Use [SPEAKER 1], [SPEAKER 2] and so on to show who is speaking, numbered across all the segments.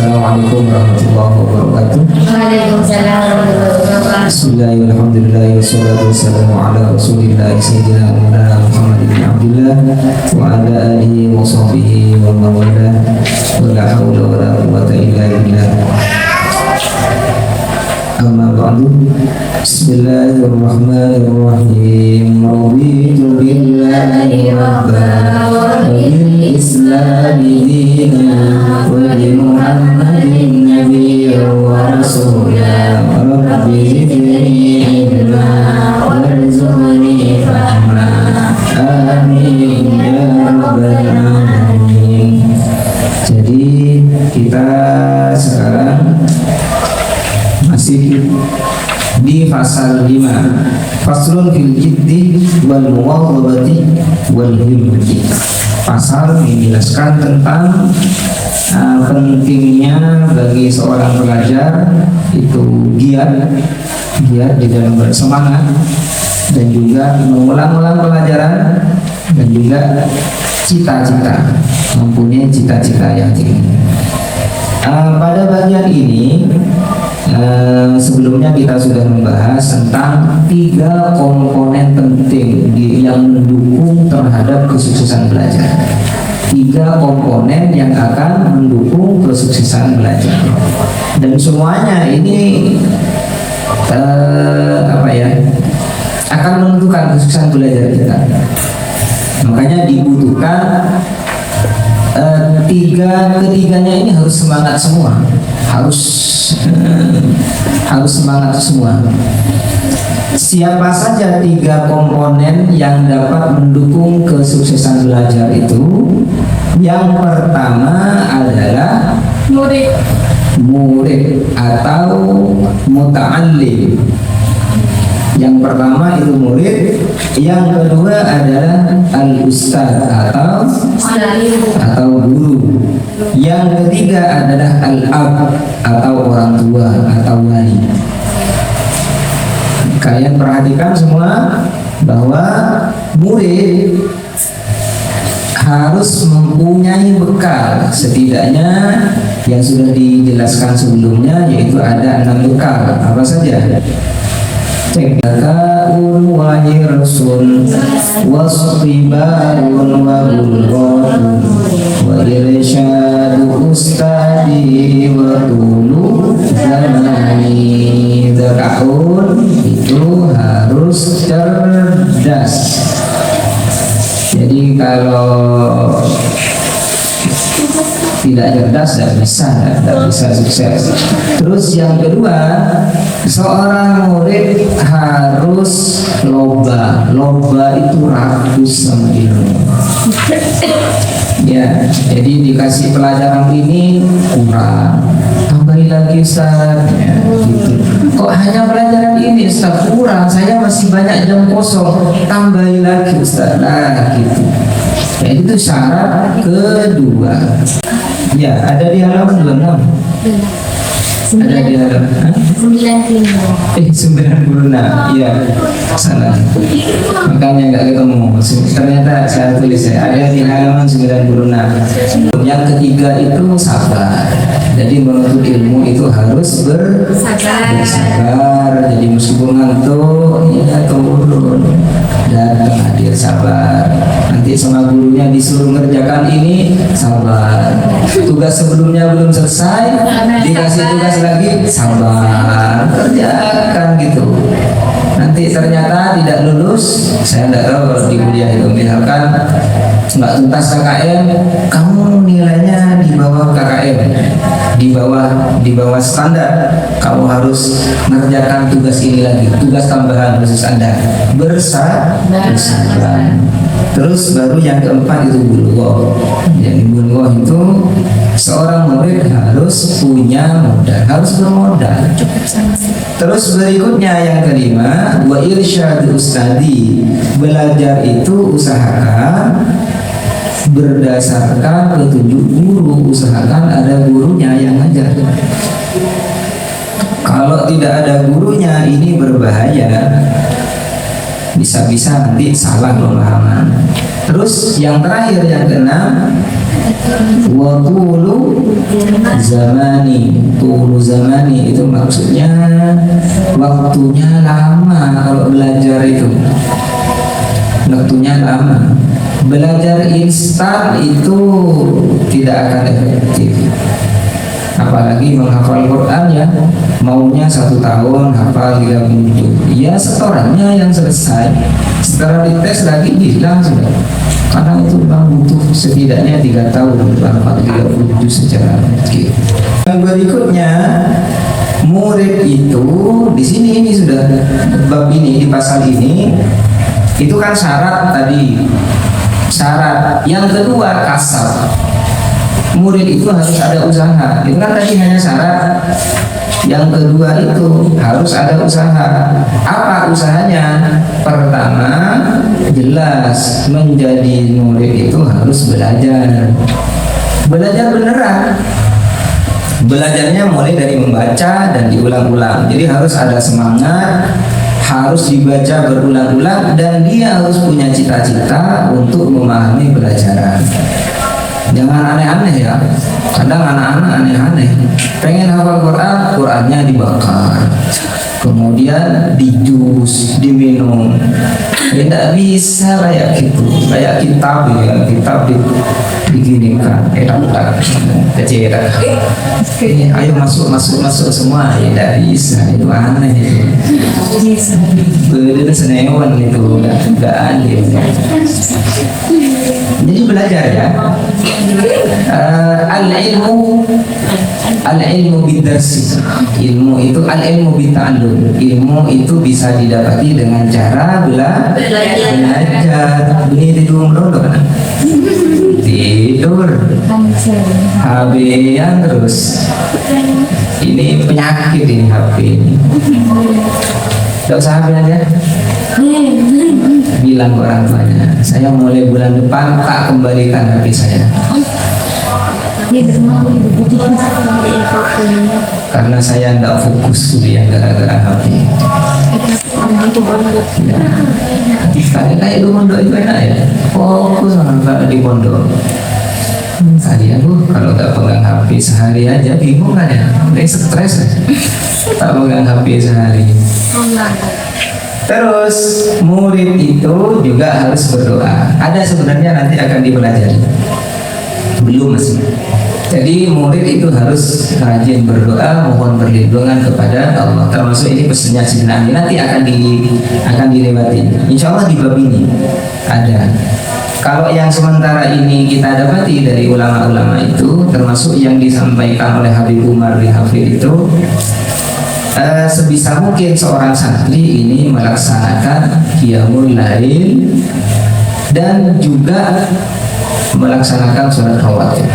[SPEAKER 1] Assalamualaikum warahmatullahi wabarakatuh.
[SPEAKER 2] Waalaikumsalam warahmatullahi wabarakatuh.
[SPEAKER 1] Bismillahirrahmanirrahim. Wassalatu wassalamu ala Rasulillah sayyidina Maulana Muhammad bin Abdullah wa ala alihi wa sahbihi wa man wala wa la haula wa la quwwata illa billah. Amma ba'du. Bismillahirrahmanirrahim. Raditu billahi rabban wa bil islami dinan wa bi Muhammadin nabiyyan wa rasulan. Rabbi zidni ilma warzuqni fahma. Amin ya rabbal alamin. Jadi kita sekarang masih di pasal 5, faslun fil jiddi wal muwadhabati wal himmati. Pasal menjelaskan tentang pentingnya bagi seorang pelajar itu giat di dalam bersemangat dan juga mengulang-ulang pelajaran dan juga cita-cita, mempunyai cita-cita yang tinggi. Pada bagian ini sebelumnya kita sudah membahas tentang 3 komponen penting yang mendukung terhadap kesuksesan belajar. 3 komponen yang akan mendukung kesuksesan belajar, dan semuanya ini akan menentukan kesuksesan belajar kita. Makanya dibutuhkan ketiganya ini harus semangat semua, harus semangat semua. Siapa saja 3 komponen yang dapat mendukung kesuksesan belajar itu? Yang pertama adalah murid atau muta'allim. Yang pertama itu murid, yang kedua adalah al-ustaz atau guru, yang ketiga adalah al-ab atau orang tua atau wali. Kalian perhatikan semua bahwa murid harus mempunyai bekal, setidaknya yang sudah dijelaskan sebelumnya, yaitu ada 6 bekal. Apa saja? Tekaun wa hirsun wasribarun wa bulghatun wa irsyadu ustadi wa tulu zamani. Tekaun itu harus cerdas. Jadi kalau tidak cerdas tidak bisa sukses. Terus yang kedua, seorang murid harus loba itu rakus sama ilmu. Ya, jadi dikasih pelajaran ini kurang, tambahin lagi Ustaz, ya, gitu. Kok hanya pelajaran ini Ustaz kurang, saya masih banyak jam kosong, tambahin lagi Ustaz, nah gitu. Ya, itu syarat kedua. Ya, ada di halaman 26. Ada di halaman 96. Iya, salah. Makanya nggak ketemu. Ternyata saya tulis ada di halaman 96. Yang ketiga itu sabar. Jadi menuntut ilmu itu harus bersabar. Jadi meskipun ngantuk, ya turun dan hadir sabar. Nanti sama gurunya disuruh ngerjakan ini, sabar. Tugas sebelumnya belum selesai, dikasih tugas lagi, sabar, kerjakan gitu. Nanti ternyata tidak lulus, saya tidak tahu kalau di kuliah itu misalkan nggak tuntas KKM, kamu nilainya di bawah KKM, di bawah standar, kamu harus mengerjakan tugas ini lagi, tugas tambahan khusus Anda, bersabar. Terus baru yang keempat itu bulghah. Yang bulghah itu seorang murid harus punya modal, harus bermodal. Terus berikutnya yang kelima, wa irsyadu ustadi. Belajar itu usahakan berdasarkan petunjuk guru, usahakan ada gurunya yang ngajar. Kalau tidak ada gurunya ini berbahaya. Bisa-bisa nanti salah pemahaman. Terus yang terakhir yang keenam, wa tulu zamani itu maksudnya waktunya lama. Kalau belajar itu waktunya lama. Belajar instan itu tidak akan efektif. Apalagi menghafal Quran ya, maunya 1 tahun hafal 30. Ya setorannya yang selesai, setelah dites lagi hilang sudah. Karena itu memang butuh setidaknya 3 tahun untuk hafal 30 secara fikih. Yang berikutnya, murid itu di sini ini sudah bab ini di pasal ini itu kan syarat tadi. Syarat yang kedua kasab. Murid itu harus ada usaha. Itu kan tadi hanya syarat. Yang kedua itu harus ada usaha. Apa usahanya? Pertama, jelas menjadi murid itu harus belajar. Belajar beneran. Belajarnya mulai dari membaca dan diulang-ulang. Jadi harus ada semangat, harus dibaca berulang-ulang, dan dia harus punya cita-cita untuk memahami pelajaran. Jangan aneh-aneh ya. Kadang anak-anak aneh-aneh. Pengen hafal Quran, Qurannya dibakar, kemudian dijus, diminum. Tidak bisa kayak gitu. Kayak kitab ya, kitab diginikan. Kecil. Ayo masuk semua. Tidak bisa. Itu aneh itu. Itu senewan itu. Enggak adil. Jadi belajar ya. Al-ilmu bidarsi. Ilmu itu al-ilmu bita'allum. Ilmu itu bisa didapati dengan cara belajar. Ini tidur dulu kan? Tidur. HP-an terus. Ini penyakit ini HP ini. Gak usah HP aja. Bilang ke orang tuanya, saya mulai bulan depan tak kembalikan HP saya. Karena saya tidak fokus kuliah gara-gara HP. Kayak di pondok itu enak ya, fokus kalau di pondok. Tadi aku kalau tak pegang HP sehari aja bingung kan ya, udah stres ya. Tak pegang HP sehari. Terus murid itu juga harus berdoa. Ada sebenarnya nanti akan dipelajari. Belum masih. Jadi murid itu harus rajin berdoa, mohon perlindungan kepada Allah. Termasuk ini pesannya Sayyidina Ali nanti akan dilewati. Insya Allah di bab ini ada. Kalau yang sementara ini kita dapati dari ulama-ulama itu, termasuk yang disampaikan oleh Habib Umar bin Hafid itu, sebisa mungkin seorang santri ini melaksanakan qiyamul lail dan juga melaksanakan sholat rawatib.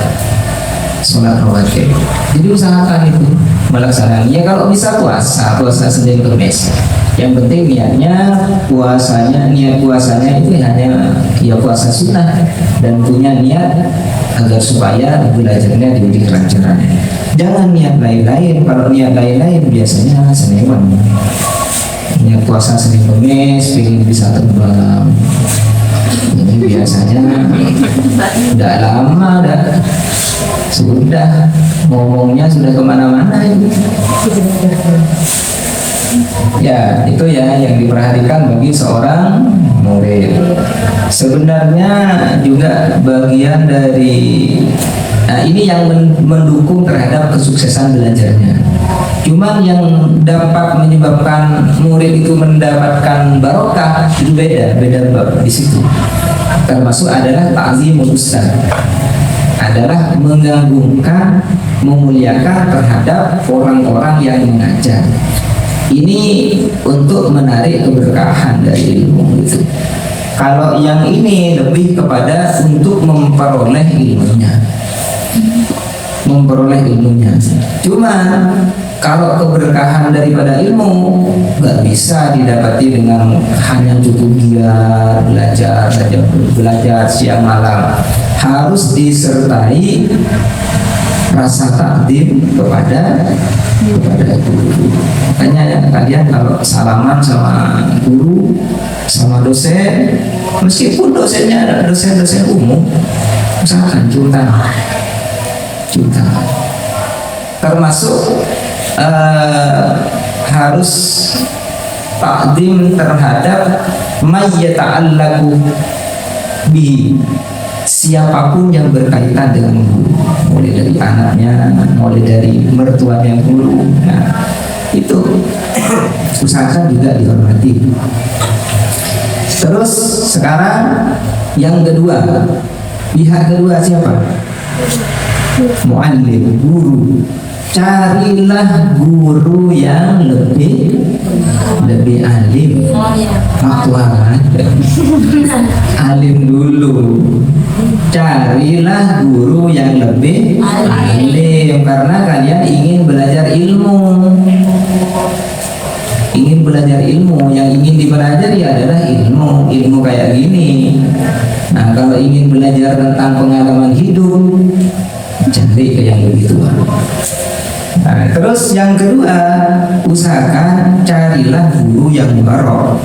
[SPEAKER 1] Jadi usahakan itu melaksanakan. Ya kalau bisa puasa Senin Kamis. Yang penting niat puasanya itu hanya ya puasa sunnah dan punya niat agar supaya belajarnya diberi kelancaran. Jangan niat lain-lain. Kalau niat lain-lain biasanya senewan. Niat puasa Senin Kamis ingin bisa terbang. Ini biasanya udah lama sudah ngomongnya sudah kemana-mana ini. Ya itu ya yang diperhatikan bagi seorang murid. Sebenarnya juga bagian dari ini yang mendukung terhadap kesuksesan belajarnya. Cuman yang dapat menyebabkan murid itu mendapatkan barokah itu beda bab di situ. Termasuk adalah ta'zimul ustaz, adalah mengagungkan, memuliakan terhadap orang-orang yang mengajar. Ini untuk menarik keberkahan dari ilmu itu. Kalau yang ini lebih kepada untuk memperoleh ilmunya. Cuma kalau keberkahan daripada ilmu nggak bisa didapati dengan hanya cukup giat belajar siang malam. Harus disertai rasa takdim kepada kepada guru. Makanya ya, kalian kalau salaman sama guru, sama dosen, meskipun dosennya adalah dosen-dosen umum, usahakan cium tangan. Cium tangan. Termasuk harus takdim terhadap may yata'allaqu bihi, siapapun yang berkaitan dengan guru, mulai dari anaknya, mulai dari mertuanya guru. Nah, itu usahakan juga dihormati. Terus sekarang yang kedua, pihak kedua siapa? Muallim, guru. Carilah guru yang lebih alim. Fatwa alim dulu. Carilah guru yang lebih alim, karena kalian ingin belajar ilmu. Ingin belajar ilmu, yang ingin dipelajari adalah ilmu kayak gini. Nah, kalau ingin belajar tentang pengalaman hidup, cari ke yang lebih tua. Nah, terus yang kedua, usahakan carilah guru yang mubarok.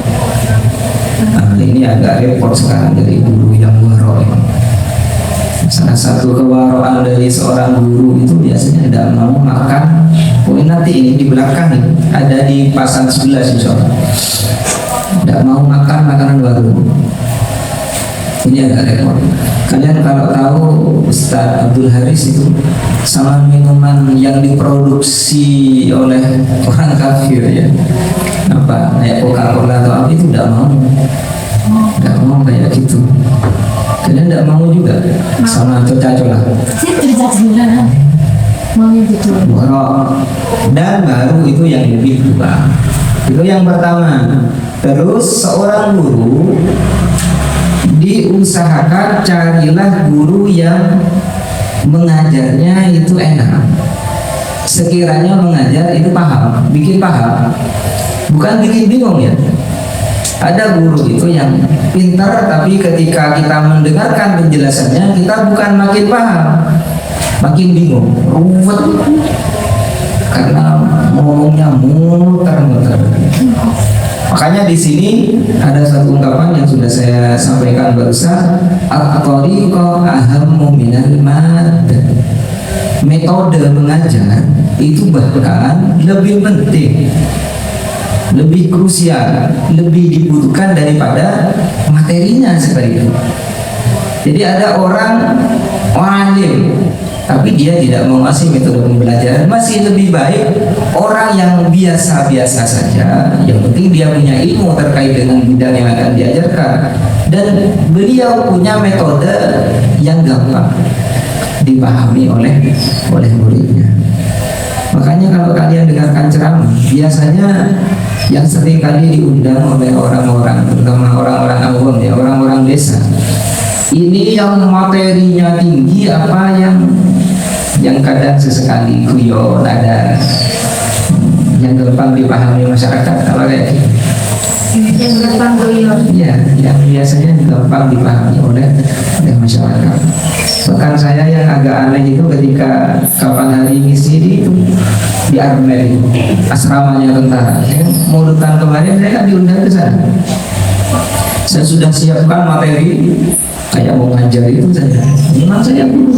[SPEAKER 1] Nah, ini agak repot sekarang dari guru yang mubarok. Salah satu kewaroan dari seorang guru itu biasanya tidak mau makan. Nanti ini di belakang nih, ada di pasal 11 insya Allah. Tidak mau makan makanan baru. Ini agak repot. Kalian kalau tahu Ustaz Abdul Haris itu sama minuman yang diproduksi oleh orang kafir ya, apa kayak Coca-Cola atau apa, itu tidak mau kayak gitu. Kalian tidak mau juga sama coca-cola. Dan baru itu yang lebih tua. Itu yang pertama. Terus seorang guru diusahakan carilah guru yang mengajarnya itu enak. Sekiranya mengajar itu paham, bikin paham, bukan bikin bingung ya. Ada guru itu yang pintar, tapi ketika kita mendengarkan penjelasannya, kita bukan makin paham, makin bingung, ruwet, karena ngomongnya muter-muter. Makanya di sini ada satu ungkapan yang sudah saya sampaikan barusan, at-thariqah ahammu minal maddah. Metode mengajar itu bahkan lebih penting, lebih krusial, lebih dibutuhkan daripada materinya seperti itu. Jadi ada orang alim tapi dia tidak menguasai metode pembelajaran, masih lebih baik orang yang biasa-biasa saja, yang penting dia punya ilmu terkait dengan bidang yang akan diajarkan, dan beliau punya metode yang gampang dipahami oleh muridnya. Makanya kalau kalian dengarkan ceramah, biasanya yang sering kali diundang oleh orang-orang, terutama orang-orang awam ya, orang-orang desa, ini yang materinya tinggi apa yang kadang sesekali guyon, ada yang gampang dipahami masyarakat, kalau kayak gitu.
[SPEAKER 2] Yang gampang guyon.
[SPEAKER 1] Ya, yang biasanya gampang dipahami oleh masyarakat. Bahkan saya yang agak aneh itu ketika kapan hari ngisi itu di Armel, asramanya tentara. Saya mulutan kemarin saya kan diundang ke sana. Saya sudah siapkan materi kayak mau ngajar itu saja. Memang saya guru.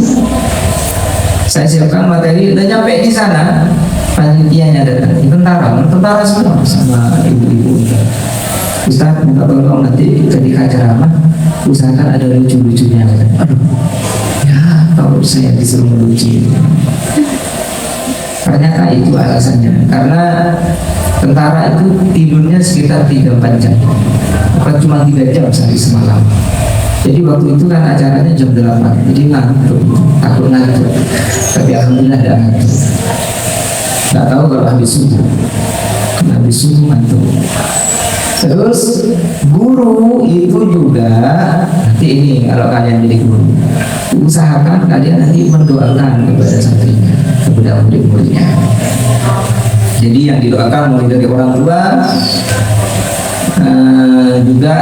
[SPEAKER 1] Saya siapkan materi, udah nyampe di sana, panitianya datang, tentara semua sama ibu-ibu. Ustaz minta tolong nanti ketika ceramah usahakan ada lucu-lucunya. Aduh, ya kalau saya disuruh melucu. Ternyata itu alasannya, karena tentara itu tidurnya sekitar 3-4 jam, bukan cuma 3 jam sehari semalam. Jadi waktu itu kan acaranya jam 8, jadi ngantuk, takut ngantuk. Tapi alhamdulillah tidak ngantuk. Nggak tahu kalau habis subuh ngantuk. Terus guru itu juga, nanti ini kalau kalian jadi guru, usahakan kalian nanti mendoakan kepada santrinya, kepada murid-muridnya. Jadi yang didoakan mulai dari orang tua, juga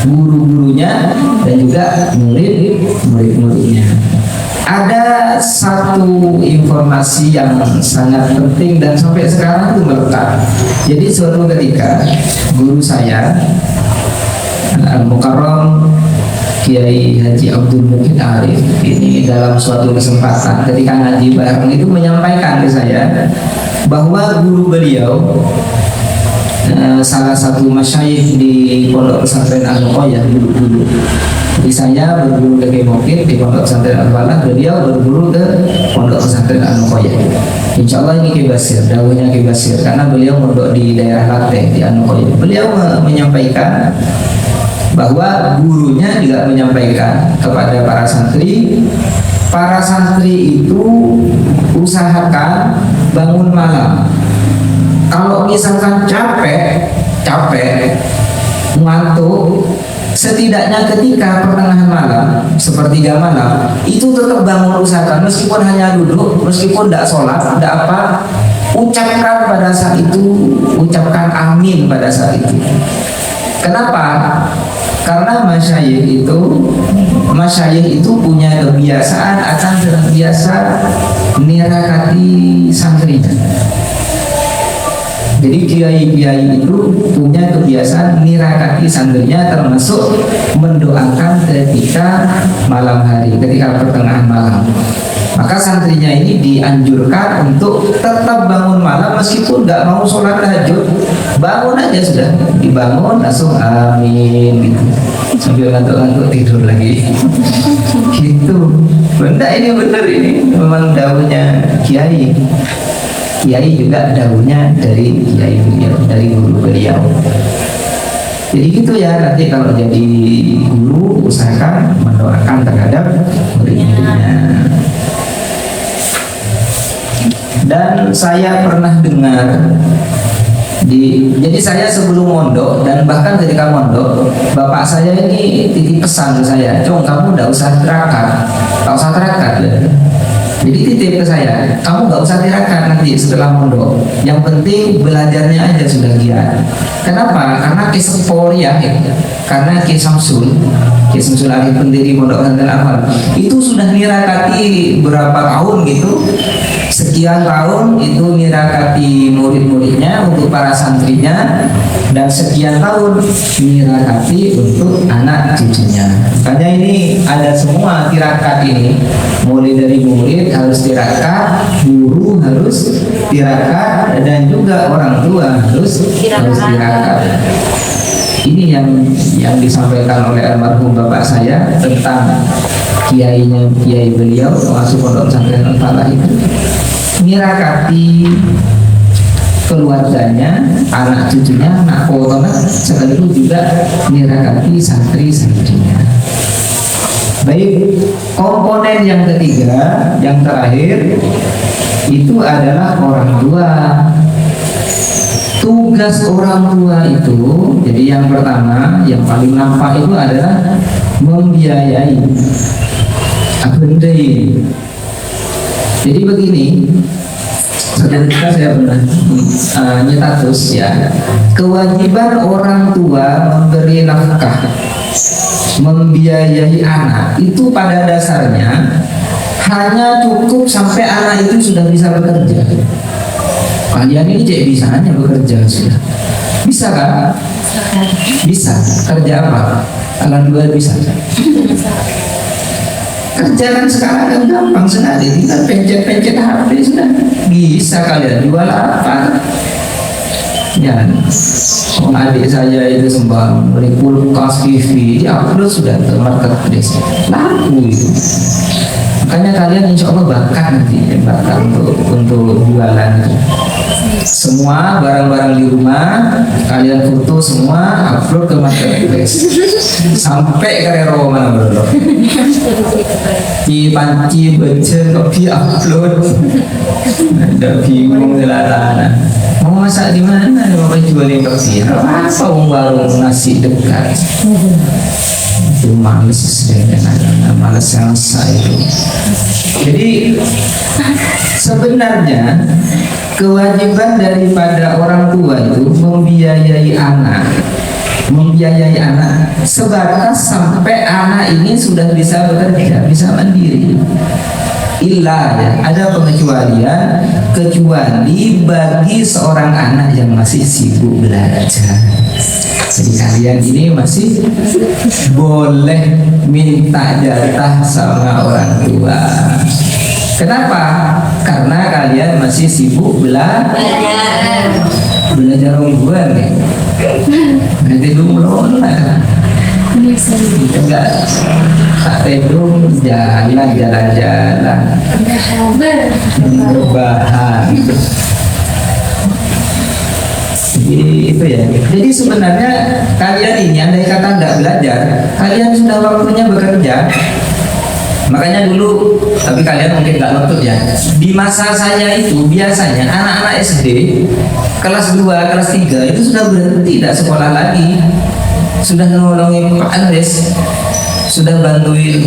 [SPEAKER 1] guru-gurunya, dan juga murid-muridnya. ada satu informasi yang sangat penting dan sampai sekarang itu melekat. Jadi suatu ketika guru saya Al-Mukarram Kiai Haji Abdul Mukhid Arif ini dalam suatu kesempatan ketika ngaji bareng itu menyampaikan ke saya bahwa guru beliau salah satu masyayikh di Pondok Pesantren Al-Nuqayyah dulu. Jadi saya berguru ke Kiai Mukhid di Pondok Pesantren Al-Falah, beliau berguru ke Pondok Pesantren Al-Nuqayyah. Insya Allah ini Kiai Basir, dawuhnya Kiai Basir, karena beliau mondok di daerah Lateh di Al-Nuqayyah. Beliau menyampaikan bahwa gurunya juga menyampaikan kepada para santri itu usahakan bangun malam. Kalau misalkan capek, ngantuk, setidaknya ketika pertengahan malam, sepertiga malam, itu tetap bangun usahakan, meskipun hanya duduk, meskipun tidak sholat, tidak apa, ucapkan pada saat itu, ucapkan amin pada saat itu. Kenapa? Karena masyayikh itu punya kebiasaan akan terbiasa nirakati santrinya. Jadi kiai-kiai itu punya kebiasaan nirakati santrinya, termasuk mendoakan ketika malam hari, ketika pertengahan malam. Maka santrinya ini dianjurkan untuk tetap bangun malam meskipun nggak mau sholat tahajud, bangun aja sudah, dibangun langsung amin gitu, sambil ngantuk-ngantuk tidur lagi. Gitu. Benda ini benar, ini memang daunnya kiai. Kiai juga daunnya dari kiai beliau, dari guru beliau. Jadi gitu ya, nanti kalau jadi guru usahakan mendoakan terhadap murid-muridnya. Dan saya pernah dengar jadi saya sebelum mondok dan bahkan ketika mondok, bapak saya ini titip pesan ke saya, "Cong, kamu nggak usah tirakat, ya." Jadi titip ke saya, kamu nggak usah tirakat nanti setelah mondok. Yang penting belajarnya aja sudah giat. Kenapa? Karena Ki ya, karena Ki Samsul Arif pendiri Pondok Pesantren Al-Falah itu sudah nirakati berapa tahun gitu. Sekian tahun itu nirakati murid-muridnya untuk para santrinya, dan sekian tahun nirakati untuk anak cucunya. Makanya ini ada semua tirakat ini, mulai dari murid harus tirakat, guru harus tirakat, dan juga orang tua harus tirakat. Ini yang disampaikan oleh almarhum bapak saya tentang kiai beliau masuk Pondok Pesantren Al-Falah itu, nirakati keluarganya, anak cucunya, anak potona, sekaligus juga nirakati santri-santrinya. Baik, komponen yang ketiga, yang terakhir itu adalah orang tua. Tugas orang tua itu, jadi yang pertama, yang paling nampak itu adalah membiayai, abendai. Jadi begini, ketika saya pernah nyetatus ya, kewajiban orang tua memberi nafkah, membiayai anak itu pada dasarnya hanya cukup sampai anak itu sudah bisa bekerja. Kalian ini cek bisa hanya bekerja sudah. Bisa kan? Bisa. Kerja apa? Kalian dua bisa. Kerja kan sekarang kan gampang sekali, tinggal pencet-pencet HP sudah bisa kalian jual apa. Ya, adik saya itu sembang beli kulkas, TV, diupload sudah ke marketplace, laku itu. Makanya kalian insya Allah bakat nanti, bakat untuk jualan itu. Semua barang-barang di rumah kalian foto semua, upload ke marketplace sampai ke rero mana bro, di panci baca kopi upload, ada bingung selatan mau masak di mana, mau jualin kopi apa, warung nasi dekat itu males males selesai itu. Jadi sebenarnya kewajiban daripada orang tua itu membiayai anak membiayai anak sebatas sampai anak ini sudah bisa bekerja, bisa mandiri. Illa, ya, ada pengecualian kecuali bagi seorang anak yang masih sibuk belajar. Jadi kalian ini masih boleh minta jatah sama orang tua. Kenapa? Karena kalian masih sibuk belajar ungguan nih. Nanti dulu lah. Enggak, tak tedung jalan-jalan berbahan. Jadi itu ya. Jadi sebenarnya kalian ini andai kata tidak belajar, kalian sudah waktunya bekerja. Makanya dulu, tapi kalian mungkin nggak ngerti ya. Di masa saya itu biasanya anak-anak SD kelas 2, kelas 3 itu sudah berhenti tidak sekolah lagi. Sudah nolongin Pak Andres, sudah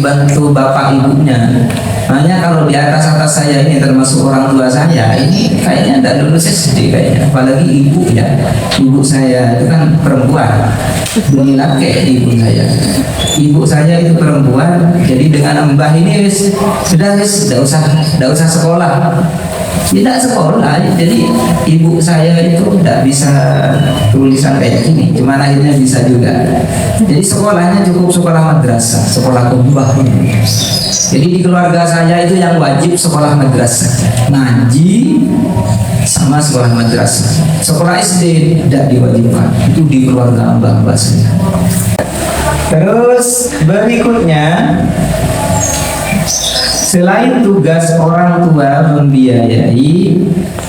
[SPEAKER 1] bantu bapak ibunya. Makanya kalau di atas saya ini termasuk orang tua saya ini kayaknya tidak lulus SD kayaknya, apalagi ibu ya. Ibu saya itu kan perempuan, demi laki ibu saya. Ibu saya itu perempuan, jadi dengan mbah ini sudah tidak usah sekolah. Tidak sekolah, jadi ibu saya itu tidak bisa tulisan kayak gini, cuman akhirnya bisa juga. Jadi sekolahnya cukup sekolah madrasah, sekolah kumbah. Jadi di keluarga saya itu yang wajib sekolah madrasah, ngaji sama sekolah madrasah. Sekolah SD tidak diwajibkan, itu di keluarga mbah-mbah saya. Terus berikutnya, selain tugas orang tua membiayai,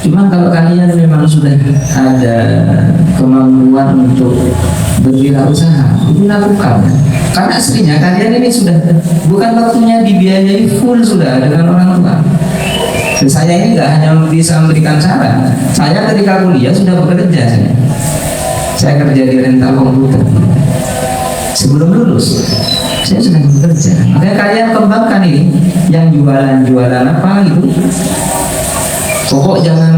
[SPEAKER 1] cuma kalau kalian memang sudah ada kemampuan untuk berwirausaha, itu lakukan. Karena aslinya kalian ini sudah bukan waktunya dibiayai full sudah dengan orang tua. Dan saya ini nggak hanya bisa memberikan saran. Saya ketika kuliah sudah bekerja. Saya kerja di rental komputer. Sebelum lulus saya sudah bekerja. Makanya kalian kembangkan ini, yang jualan apa gitu. Pokok jangan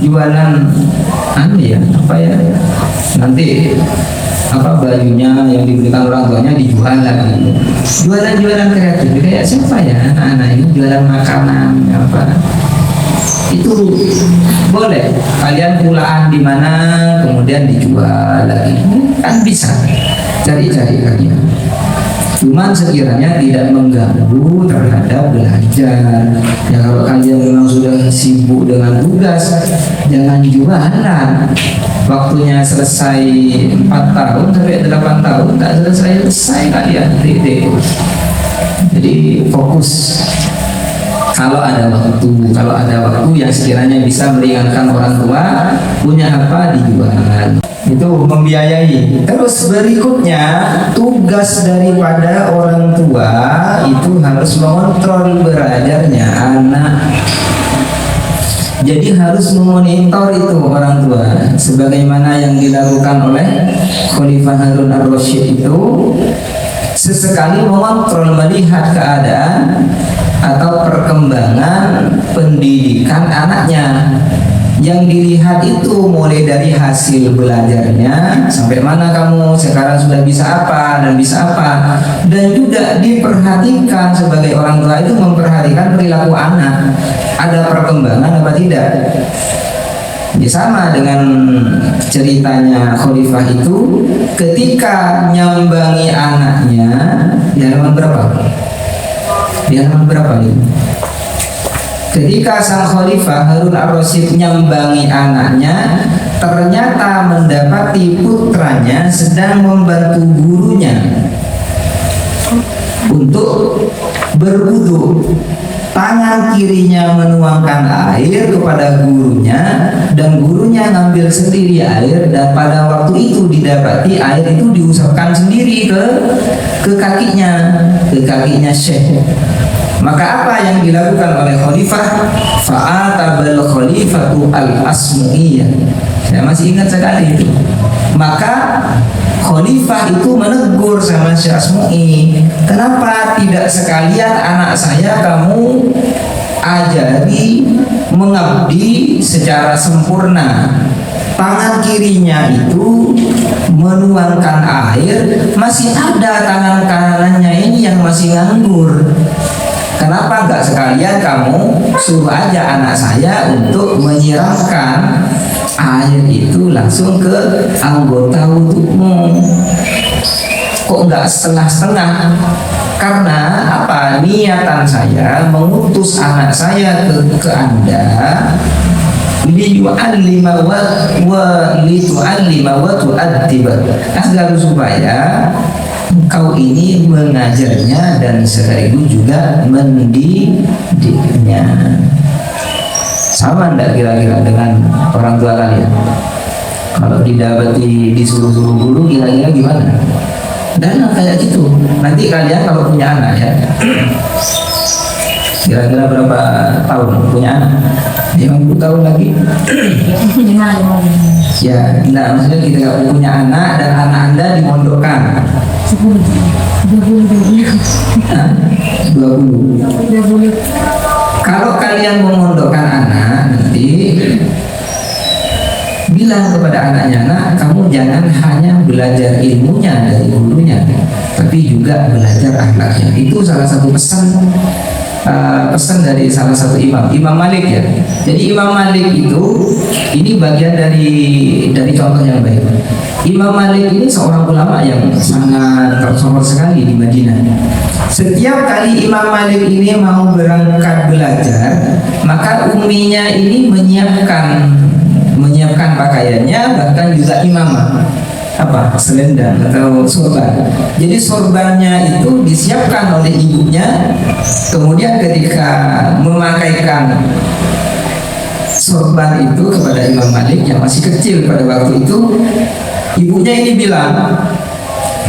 [SPEAKER 1] jualan nanti bajunya yang diberikan orang tuanya dijual lagi. Jualan kreatif kayak siapa ya anak-anak ini jualan makanan apa. Itu boleh kalian pulaan di mana kemudian dijual lagi, kan bisa cari-cari kalian. Cuman sekiranya tidak mengganggu terhadap belajar. Ya kalau kalian memang sudah sibuk dengan tugas, jangan jualan. Waktunya selesai 4 tahun sampai 8 tahun tak selesai kalian. Jadi fokus. Kalau ada waktu yang sekiranya bisa meringankan orang tua, punya apa dijual. Itu membiayai. Terus berikutnya, tugas daripada orang tua itu harus mengontrol belajarnya anak. Jadi harus memonitor itu orang tua, sebagaimana yang dilakukan oleh Khalifah Harun ar-Rasyid itu. Sesekali mengontrol, melihat keadaan atau perkembangan pendidikan anaknya. Yang dilihat itu mulai dari hasil belajarnya, sampai mana kamu sekarang sudah bisa apa dan bisa apa. Dan juga diperhatikan sebagai orang tua itu memperhatikan perilaku anak, ada perkembangan apa tidak. Ya, sama dengan ceritanya Khalifah itu ketika nyambangi anaknya di halaman berapa? Di halaman berapa ini? Ketika sang Khalifah Harun ar-Rasyid nyambangi anaknya, ternyata mendapati putranya sedang membantu gurunya untuk berwudu. Tangan kirinya menuangkan air kepada gurunya, dan gurunya ngambil sendiri air, dan pada waktu itu didapati air itu diusapkan sendiri ke kakinya Syekh. Maka apa yang dilakukan oleh Khalifah? Fa'atabal Khalifatu al-Asmu'iyah. Saya masih ingat sekali itu. Maka Khalifah itu menegur sama Syekh Asmu'i, kenapa tidak sekalian anak saya kamu ajari mengabdi secara sempurna? Tangan kirinya itu menuangkan air, masih ada tangan kanannya ini yang masih nganggur. Kenapa nggak sekalian kamu suruh aja anak saya untuk menyiramkan air itu langsung ke anggota wudhumu? Kok nggak setengah-setengah? Karena apa? Niatan saya mengutus anak saya ke Anda liyu'allima wa tu'addiba, agar supaya engkau ini mengajarnya dan sekaligus juga mendidiknya. Sama enggak kira-kira dengan orang tua kalian? Kalau didapati disuruh-suruh guru kira-kira gimana? Dan kayak gitu. Nanti kalian kalau punya anak ya, kira-kira berapa tahun punya anak? 50 tahun lagi? Ya, enggak, maksudnya kita nggak punya anak dan anak Anda dimondokkan. 20. Kalau kalian memondokkan anak, nanti bilang kepada anaknya, nak, kamu jangan hanya belajar ilmunya dari gurunya, tapi juga belajar akhlaknya. Itu salah satu pesan dari salah satu Imam Malik ya. Jadi Imam Malik itu ini bagian dari contoh yang baik. Imam Malik ini seorang ulama yang sangat tersohor sekali di Madinah. Setiap kali Imam Malik ini mau berangkat belajar, maka uminya ini menyiapkan pakaiannya, bahkan juga imamah selendang atau sorban. Jadi sorbannya itu disiapkan oleh ibunya. Kemudian ketika memakaikan sorban itu kepada Imam Malik yang masih kecil pada waktu itu, ibunya ini bilang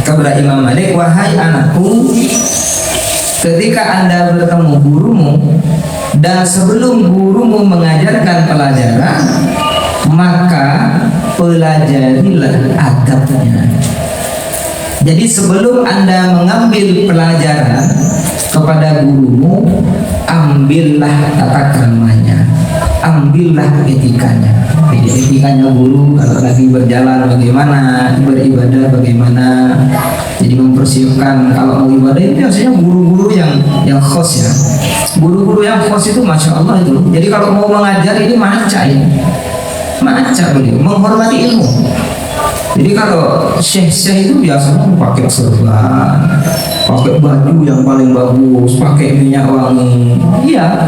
[SPEAKER 1] kepada Imam Malik, wahai anakku, ketika Anda bertemu gurumu dan sebelum gurumu mengajarkan pelajaran, maka pelajarilah adabnya. Jadi sebelum Anda mengambil pelajaran kepada gurumu, ambillah tata keramanya, ambillah etikanya. Jadi etikanya guru kalau lagi berjalan bagaimana, beribadah bagaimana. Jadi mempersiapkan kalau mau ibadah itu biasanya guru-guru yang khos ya. Guru-guru yang khos itu masya Allah itu. Jadi kalau mau mengajar ini maca beliau, menghormati ilmu. Jadi kalau syekh itu biasanya pakai serban, pakai baju yang paling bagus, pakai minyak wangi. Iya,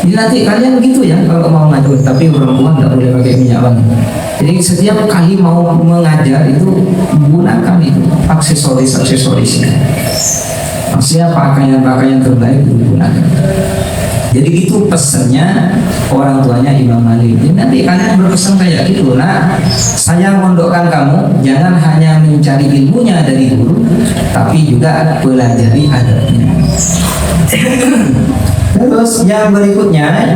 [SPEAKER 1] jadi nanti kalian gitu ya kalau mau ngajar. Tapi perempuan tidak boleh pakai minyak wangi. Jadi setiap kali mau mengajar itu gunakan itu aksesorisnya. Maksudnya pakaian terbaik itu digunakan. Jadi itu pesannya orang tuanya Imam Malik. Jadi nanti kalian berpesan kayak gitu, nah, saya mondokkan kamu jangan hanya mencari ilmunya dari guru, tapi juga pelajari adabnya. Terus yang berikutnya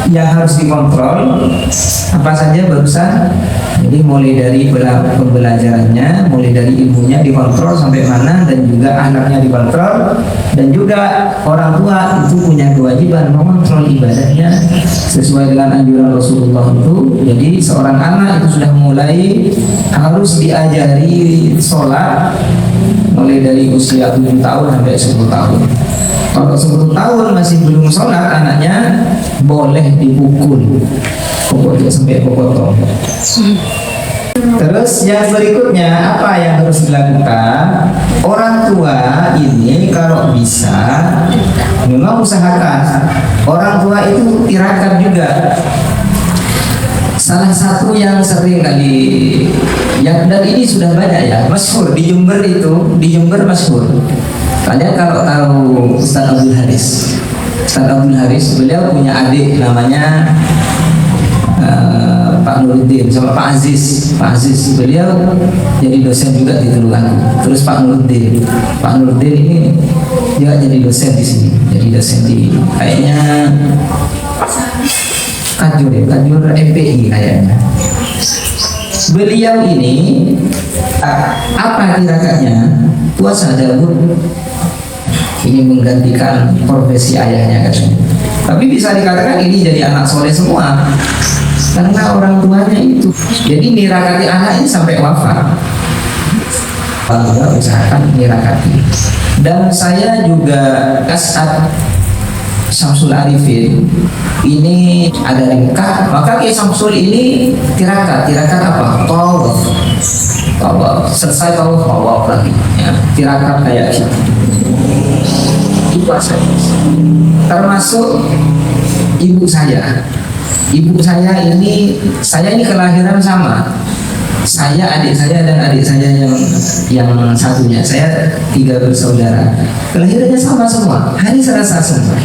[SPEAKER 1] yang harus dikontrol apa saja barusan. Jadi mulai dari pembelajarannya, mulai dari ilmunya dikontrol sampai mana, dan juga anaknya dikontrol, dan juga orang tua itu punya kewajiban mengontrol ibadahnya sesuai dengan anjuran Rasulullah itu. Jadi seorang anak itu sudah mulai harus diajari sholat mulai dari usia 7 tahun sampai 10 tahun. Kalau 10 tahun masih belum sholat, anaknya boleh dipukul, pokoknya sampai potong. Terus yang berikutnya apa yang harus dilakukan? Orang tua ini kalau bisa memang usahakan orang tua itu tirakat juga. Salah satu yang sering kali dan ini sudah banyak ya, masyhur di Jember itu, di Jember masyhur. Kalian kalau tahu Ustaz Abdul Haris, beliau punya adik namanya Pak Nuruddin sama Pak Aziz. Beliau jadi dosen juga di Tulungagung. Terus Pak Nuruddin ini juga jadi dosen di sini. Jadi dosen di kayaknya Kajur MPI kayaknya. Beliau ini apa tirakatnya? Puasa Daud. Ini menggantikan profesi ayahnya katanya. Tapi bisa dikatakan ini jadi anak soleh semua karena orang tuanya itu. Jadi nirakati anak ini sampai wafat. Bangga usahakan nirakati. Dan saya juga As'ad Syamsul Arifin ini ada ringkah, maka Kiai Syamsul ini tirakat apa? Tawaf. Selesai tawaf lagi. Ya, tirakat kayak gitu. Puasa. Termasuk ibu saya. Ibu saya ini kelahiran sama. Saya, adik saya dan adik saya yang satunya. Saya 3 bersaudara. Kelahirannya sama semua. Hari Selasa semua.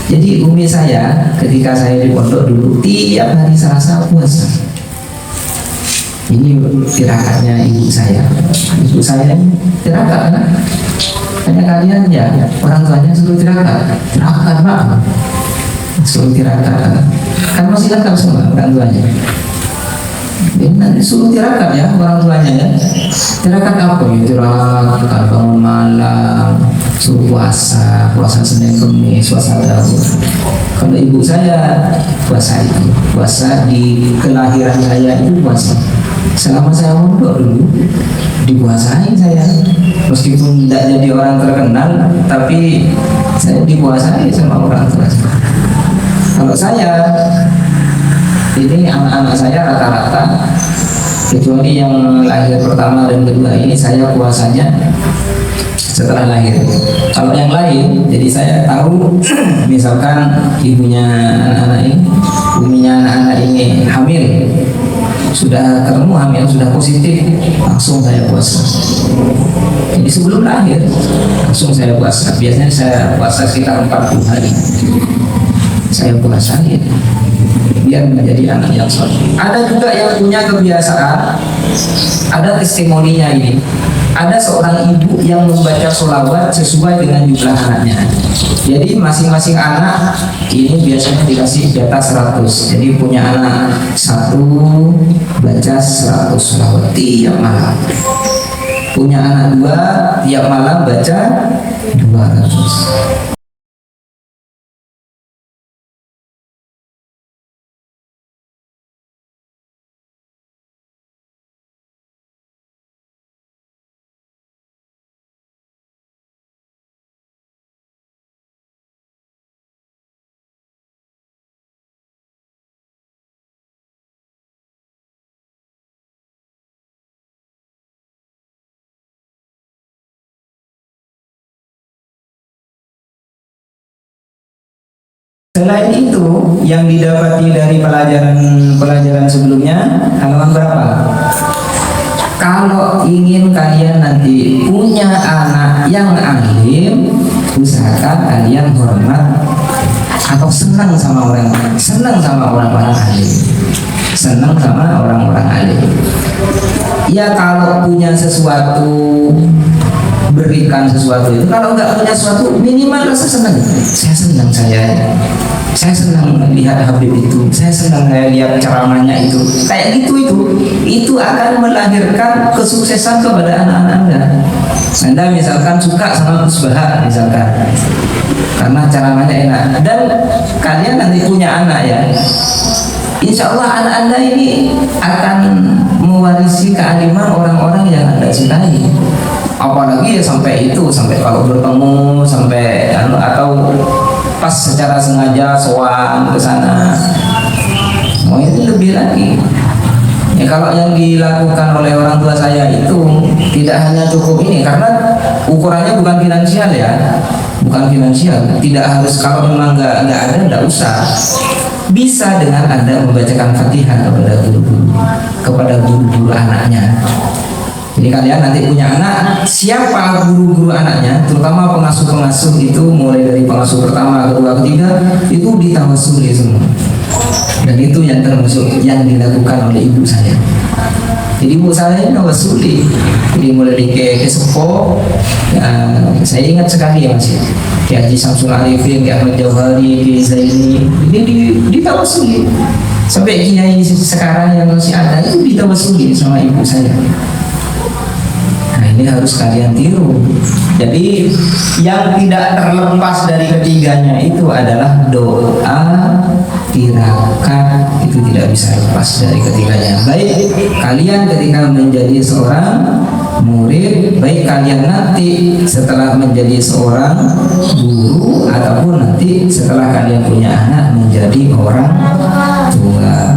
[SPEAKER 1] Jadi umi saya ketika saya di pondok dulu tiap hari Selasa puasa. Ini tirakatnya ibu saya. Ibu saya ini tirakat kan? Hanya kalian ya orang tuanya suruh tirakat Pak. Suruh tirakat kan masih lengkap semua orang tuanya. Ini nanti suruh tirakat ya orang tuanya ya. Tirakat apa ya? Tirakat bangun malam, suruh puasa Senin Kamis, puasa Daud. Kalau ibu saya puasa itu, puasa di kelahiran saya itu puasa. Selama saya mondok dulu dipuasain saya, meskipun tidak jadi orang terkenal, tapi saya dipuasai sama orang tua saya. Kalau saya ini anak-anak saya rata-rata kecuali yang lahir pertama dan kedua ini saya puasanya setelah lahir. Kalau yang lain, jadi saya tahu misalkan ibunya anak-anak ini hamil, sudah ketemu hamil, sudah positif, langsung saya puasa. Jadi sebelum lahir langsung saya puasa. Biasanya saya puasa sekitar 40 hari. Saya puasain biar menjadi anak yang soleh. Ada juga yang punya kebiasaan, ada testimoninya ini. Ada seorang ibu yang membaca sholawat sesuai dengan jumlah anaknya. Jadi masing-masing anak ini biasanya dikasih data 100. Jadi punya anak 1 baca 100 sholawat tiap malam. Punya anak 2 tiap malam baca 200. Selain itu, yang didapati dari pelajaran sebelumnya, halaman berapa? Kalau ingin kalian nanti punya anak yang alim, usahakan kalian hormat atau senang sama orang-orang alim. Senang sama orang-orang alim. Ya kalau punya sesuatu, berikan sesuatu itu. Kalau nggak punya sesuatu, minimal rasa senang. Saya senang melihat Habib itu. Saya senang lihat ceramahnya itu. Kayak itu akan melahirkan kesuksesan kepada anak-anak Anda. Anda misalkan suka sama Musbah misalkan, karena ceramahnya enak. Dan kalian nanti punya anak ya. Insya Allah anak Anda ini akan mewarisi kealiman orang-orang yang Anda cintai. Apalagi ya sampai kalau bertemu sampai atau pas secara sengaja sowan ke sana, mau itu lebih lagi. Ya kalau yang dilakukan oleh orang tua saya itu tidak hanya cukup ini, karena ukurannya bukan finansial ya, tidak harus. Kalau memang nggak ada, nggak usah. Bisa dengan Anda membacakan Fatihah kepada guru-guru anaknya. Jadi kalian nanti punya anak, siapa guru-guru anaknya, terutama pengasuh-pengasuh itu, mulai dari pengasuh pertama, kedua, ketiga, itu ditawasuli semua. Dan itu yang termasuk yang dilakukan oleh ibu saya. Jadi ibu saya ini tawasuli. Jadi mulai dari ke Sepo, saya ingat sekali ya masih, Kiai Haji Syamsul Arifin, Kiai Ahmad Jauhari, Kiai Zaini, ini ditawasuli. Sampai kiai sekarang yang masih ada itu ditawasuli sama ibu saya. Ini ini harus kalian tiru. Jadi yang tidak terlepas dari ketiganya itu adalah doa, tirakat, itu tidak bisa lepas dari ketiganya. Baik kalian ketika menjadi seorang murid, baik kalian nanti setelah menjadi seorang guru, ataupun nanti setelah kalian punya anak menjadi orang tua.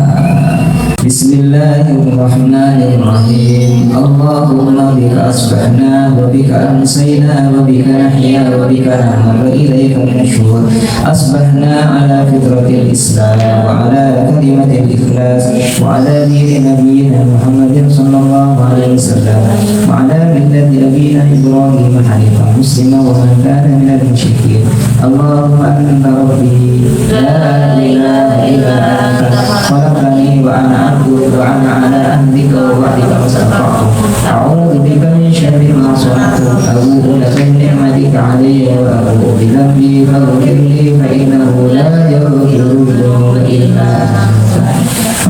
[SPEAKER 1] Bismillahirrahmanirrahim. Allahumma bika asbahna wa bika amsayna wa bika nahya wa bika namutu ilaika nusyur. Asbahna ala fitratil Islam wa ala kalimatil ikhlas wa ala dini nabiyyina Muhammadin sallallahu alaihi wasallam wa ala millati abina Ibrahim hanifan muslima wa man kana minal musyrikin. Allahumma anta rabbi la ilaha illa anta khalaqtani wa ana abduka wa ana ala ahdika wa wa'dika mastaqatu. A'udzu bika min syarri ma sana'tu. A'udzu laka min ni'matika 'alayya wa a'udzu bi dhanbi faghfir li fa innahu la yaghfiru dhunuba illa anta.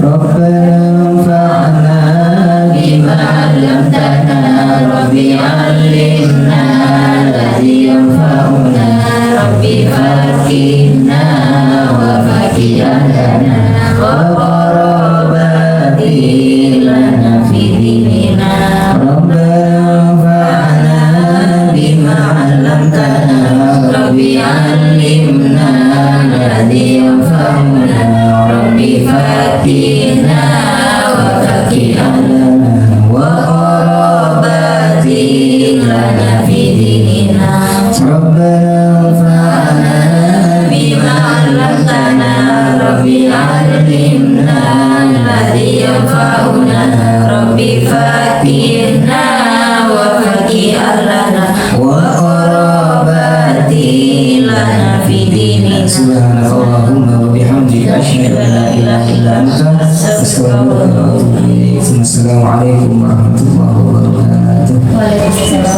[SPEAKER 1] Rabbana anfa'na bima 'allamtana rabbi 'allimna alladhi yanfa'una rabbi faqihna wa faqihana wa qarabati lana fi dinina. Rabbana anfa'na bima 'allamtana rabbi 'allimna alladhi yanfa'una rabbi faqihna wa faqihana wa qarabati lana fi dinina. Rabbana bima 'allamtana rabbi 'allimna alladhi yanfa'una rabbi faqihna wa faqihana wa qarabati lana fi dinina. Subhanakallahumma wa bihamdika asyhadu an la ilaha illa anta astaghfiruka wa atubu ilaik. Assalamualaikum warahmatullahi wabarakatuh.
[SPEAKER 2] Waalaikumsalam.